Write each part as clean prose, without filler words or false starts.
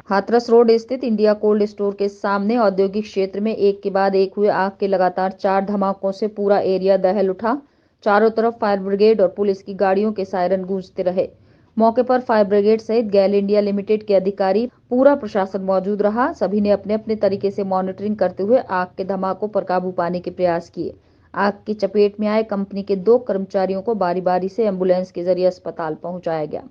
Hathras road स्थित India cold store के सामने औद्योगिक क्षेत्र में एक के बाद एक हुए आग के लगातार 4 धमाकों से पूरा एरिया दहल उठा। चारों तरफ फायर ब्रिगेड और पुलिस की गाड़ियों के सायरन गूंजते रहे। मौके पर फायर ब्रिगेड सहित गैल इंडिया लिमिटेड के अधिकारी, पूरा प्रशासन मौजूद रहा। सभी ने अपने अपने तरीके से मॉनिटरिंग करते हुए आग के धमाकों पर काबू पाने के प्रयास किए। आग की चपेट में आए कंपनी के 2 कर्मचारियों को बारी बारी से एम्बुलेंस के जरिए अस्पताल पहुंचाया गया।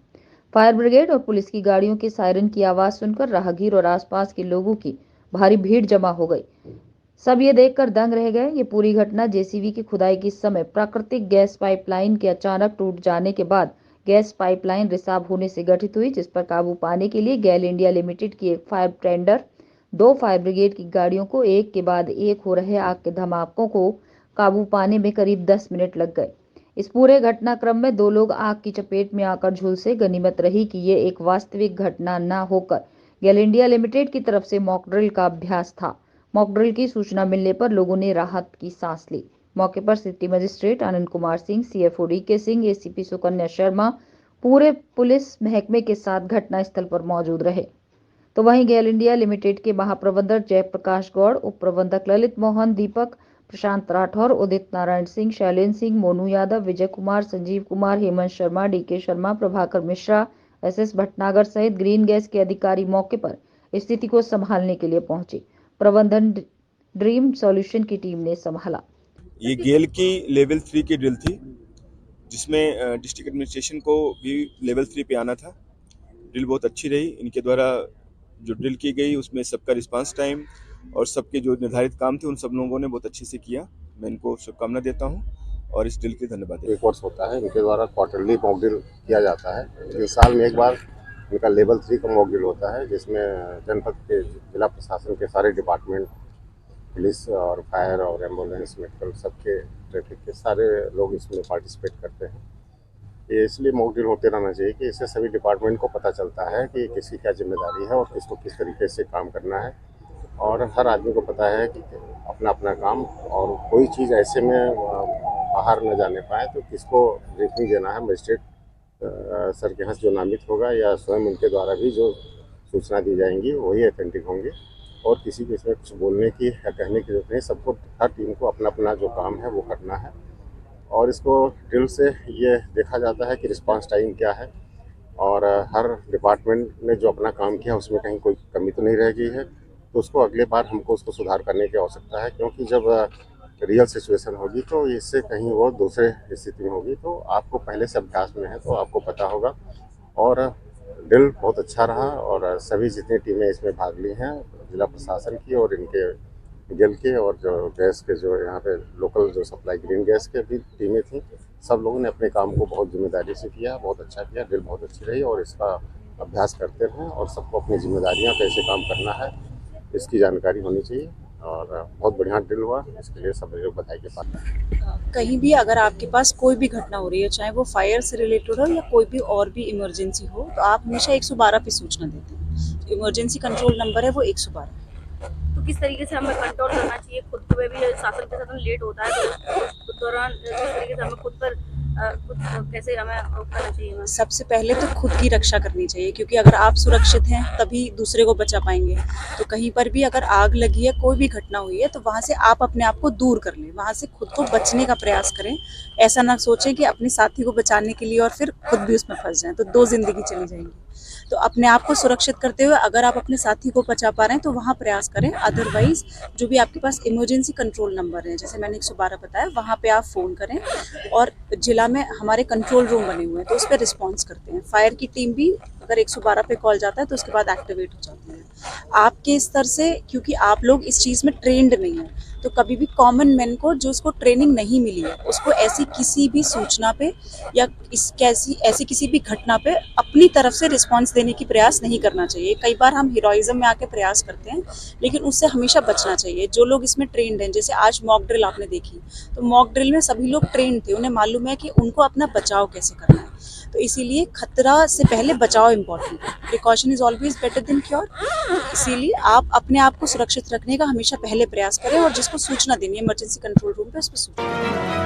फायर ब्रिगेड और पुलिस की गाड़ियों के सायरन की आवाज सुनकर राहगीर और आसपास के लोगों की भारी भीड़ जमा हो गई। सब ये देखकर दंग रह गए। ये पूरी घटना जेसीबी की खुदाई के समय प्राकृतिक गैस पाइपलाइन के अचानक टूट जाने के बाद गैस पाइपलाइन रिसाव होने से गठित हुई, जिस पर काबू पाने के लिए गैल इंडिया लिमिटेड की एक फायर टेंडर, 2 फायर ब्रिगेड की गाड़ियों को एक के बाद एक हो रहे आग के धमाकों को काबू पाने में करीब 10 मिनट लग गए। इस पूरे घटनाक्रम में 2 लोग आग की चपेट में आकर झुलसे। गनीमत रही कि ये एक वास्तविक घटना न होकर गैल इंडिया लिमिटेड की तरफ से मॉक ड्रिल का अभ्यास था। मॉक ड्रिल की सूचना मिलने पर लोगों ने राहत की सांस ली। मौके पर city magistrate Anand Kumar Singh, CFO DK Singh, ACP Sukanya Sharma, पूरे पुलिस महकमे के साथ घटनास्थल पर मौजूद रहे। तो वहीं गैल इंडिया लिमिटेड के महाप्रबंधक जयप्रकाश गौड़, उप प्रबंधक ललित मोहन, दीपक, प्रशांत राठौर, उदित नारायण सिंह, शैलेंद्र सिंह, मोनू यादव, विजय कुमार, संजीव कुमार, हेमंत शर्मा, डीके शर्मा, प्रभाकर मिश्रा, एसएस भटनागर सहित ग्रीन गैस के अधिकारी मौके पर स्थिति को संभालने के लिए पहुंचे। प्रबंधन ड्रीम सॉल्यूशन की टीम ने संभाला। ये गेल की लेवल 3 की ड्रिल थी, जिसमें डिस्ट्रिक्ट एडमिनिस्ट्रेशन को भी लेवल 3 पे आना था। ड्रिल बहुत अच्छी रही। इनके द्वारा जो ड्रिल की गई उसमें सबका रिस्पांस टाइम और सबके जो निर्धारित काम थे उन सब लोगों ने बहुत अच्छे से किया। मैं इनको शुभकामना देता हूँ और इस ड्रिल के धन्यवाद। एक कोर्स होता है, इनके द्वारा क्वार्टरली मॉक ड्रिल किया जाता है। लेकिन साल में एक बार इनका लेवल 3 का मॉक ड्रिल होता है, जिसमें जनपद के जिला प्रशासन के सारे डिपार्टमेंट, पुलिस और फायर और एम्बुलेंस, मेडिकल, सबके, ट्रैफिक के सारे लोग इसमें पार्टिसिपेट करते हैं। ये इसलिए मॉक ड्रिल होते रहना चाहिए कि इससे सभी डिपार्टमेंट को पता चलता है कि किसकी क्या जिम्मेदारी है और किसको किस तरीके से काम करना है, और हर आदमी को पता है कि अपना अपना काम, और कोई चीज़ ऐसे में बाहर न जाने पाए तो किसको ब्रीफिंग देना है। मजिस्ट्रेट सर के यहाँ जो नामित होगा या स्वयं उनके द्वारा भी जो सूचना दी जाएंगी वही ऑथेंटिक होंगे, और किसी को इसमें कुछ बोलने की या कहने की जरूरत नहीं। सबको, हर टीम को अपना अपना जो काम है वो करना है, और इसको ड्रिल से ये देखा जाता है कि रिस्पांस टाइम क्या है, और हर डिपार्टमेंट ने जो अपना काम किया उसमें कहीं कोई कमी तो नहीं रह गई है, तो उसको अगले बार हमको उसको सुधार करने की आवश्यकता है। क्योंकि जब रियल सिचुएशन होगी तो इससे कहीं वो दूसरे स्थिति में होगी, तो आपको पहले से अभ्यास में है तो आपको पता होगा। और ड्रिल बहुत अच्छा रहा, और सभी जितनी टीमें इसमें भाग ली हैं, जिला प्रशासन की और इनके गेल के, और जो गैस के जो यहाँ पे लोकल जो सप्लाई ग्रीन गैस के भी टीमें थी, सब लोगों ने अपने काम को बहुत जिम्मेदारी से किया, बहुत अच्छा किया। ड्रिल बहुत अच्छी रही, और इसका अभ्यास करते रहें, और सबको अपनी जिम्मेदारियाँ कैसे काम करना है इसकी जानकारी होनी चाहिए। और बहुत बढ़िया ड्रिल हुआ, इसके लिए सब लोग बधाई के पात्र हैं। कहीं भी अगर आपके पास कोई भी घटना हो रही है, चाहे वो फायर से रिलेटेड हो या कोई भी और भी इमरजेंसी हो, तो आप हमेशा 112 पे सूचना देते हैं। इमरजेंसी कंट्रोल नंबर है वो 112। तो किस तरीके से हमें कंट्रोल करना चाहिए खुद पे भी? शासन के साथ लेट होता है तो उस दौरान किस तरीके से हमें खुद पर कैसे हमें करना चाहिए? सबसे पहले तो खुद की रक्षा करनी चाहिए, क्योंकि अगर आप सुरक्षित हैं तभी दूसरे को बचा पाएंगे। तो कहीं पर भी अगर आग लगी है, कोई भी घटना हुई है, तो वहाँ से आप अपने आप को दूर कर लें, वहाँ से खुद को बचने का प्रयास करें। ऐसा ना सोचें कि अपने साथी को बचाने के लिए और फिर खुद भी उसमें फंस जाएं, तो 2 जिंदगी चली जाएंगी। तो अपने आप को सुरक्षित करते हुए अगर आप अपने साथी को बचा पा रहे हैं तो वहाँ प्रयास करें। अदरवाइज जो भी आपके पास इमरजेंसी कंट्रोल नंबर है, जैसे मैंने 112 बताया, वहाँ पे आप फ़ोन करें, और जिला में हमारे कंट्रोल रूम बने हुए हैं तो उस पर रिस्पॉन्स करते हैं। फायर की टीम भी अगर 112 पे कॉल जाता है तो उसके बाद एक्टिवेट हो जाती है। आपके स्तर से, क्योंकि आप लोग इस चीज़ में ट्रेंड नहीं है, तो कभी भी कॉमन मैन को, जो उसको ट्रेनिंग नहीं मिली है, उसको ऐसी किसी भी सूचना पे या ऐसी किसी भी घटना पे अपनी तरफ से रिस्पॉन्स देने की प्रयास नहीं करना चाहिए। कई बार हम हीरोइज्म में आके प्रयास करते हैं, लेकिन उससे हमेशा बचना चाहिए। जो लोग इसमें ट्रेंड हैं, जैसे आज मॉक ड्रिल आपने देखी, तो मॉक ड्रिल में सभी लोग ट्रेंड थे, उन्हें मालूम है कि उनको अपना बचाव कैसे करना है। तो इसीलिए खतरा से पहले बचाव इम्पॉर्टेंट है। Precaution is always better than cure. इसीलिए आप अपने आप को सुरक्षित रखने का हमेशा पहले प्रयास करें, और जिसको सूचना देनी है इमरजेंसी कंट्रोल रूम पे, उस पर सूचना दें।